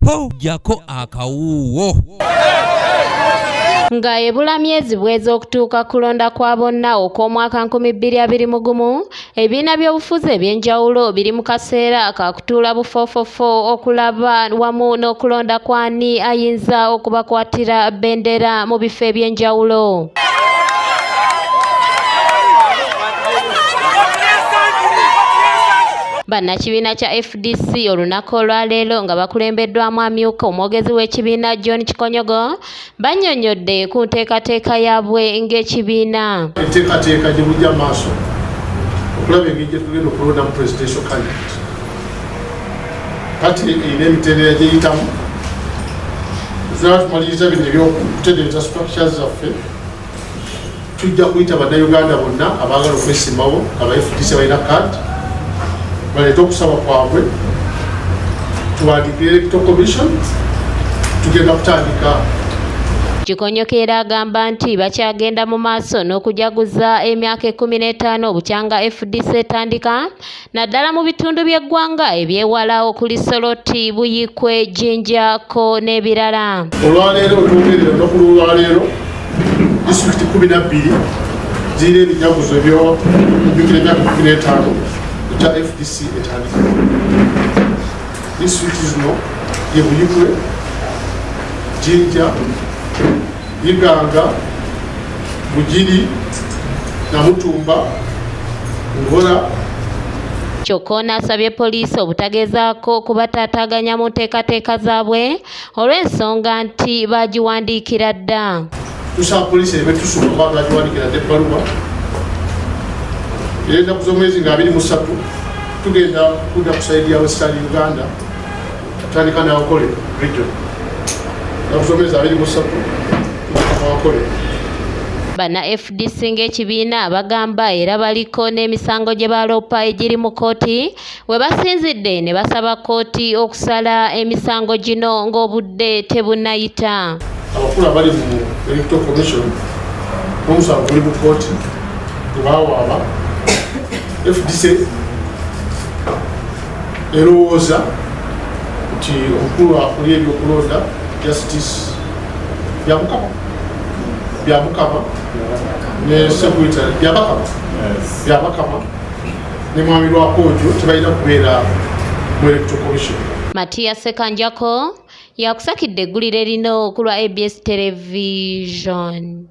po jako akawuwo. Nga ebula myezi bwezi okutuuka kulonda kwa bonna okw'omwaka 2021 ebibiina by'obufuzi eby'enjawulo biri mu kaseera kakutuula bufoofofo okulaba wamu n'okulonda kwani ayinza okubakwatira bendera mu bifo eby'enjawulo. Bannakibiina kya FDC olunaku olwaleero nga bakulembeddwamu amyuka omwogezi w'ekibiina John Kikonyogo bannyonnyodde ku nteekateeka yaabwe ng'ekibiina. Enteekateeka gye bujja maaso okulaba engeri gye tugenda okulondamu presidential candidate. Kati erina emitendera gyeyitamu zaba tumaliriza bino ebyokutereeza structures zaffe tujja kuyita bannayuganda bonna abaagala okwesimbawo aba FDC balina kadi baleeta okusaba kwabwe tuwandiikira electoral commission tugenda kutandika. Kikonyogo era agamba nti bakyagenda mu maaso n'okujaguza emyaka 15 obukyanga FDC etandika naddala mu bitundu by'eggwanga ebyewala okuli Soroti, Buyikwe, Jinjako n'ebirala. Olwaleero tuwulira olunaku lw'olwaleero disitulikiti 12 zirina ebijaguzo ebyokujjukira emyaka 15 ekya FDC etandika. Disitulikiti zino ye Buyikwe, Jinja, Iganga, Bugiri, Namutumba, Ngola. Kyokka asabye poliisi obutagezaako kubataataaganya mu nteekateeka zaabwe olw'ensonga nti bagiwandiikira dda. Tusaba poliisi ebe tusoma kuba bagiwandiikira dda ebbaluwa. Era ennaku z'omwezi nga 23 tugenda kudda ku sayidi ya Western Uganda tutandika n'Awakole region. Ennaku z'omwezi 23 Awakole. Bana FDC ng'ekibiina bagamba era baliko n'emisango gye baloopa egiri mu kkooti we basinzidde ne basaba kkooti okusala emisango gino ng'obudde tebunnayita. Abakulu abali mu electoral commission n'omusango guli mu kkooti tebawaaba FDC erowooza nti omukulu akuli ebyokulonda justice byamukama ne secretary byabakama ne mwami lwakoojo tebalina kubeera mu electoral commission. Matias Sekanjako yakusakidde eggulire lino ku lwa ABS Television.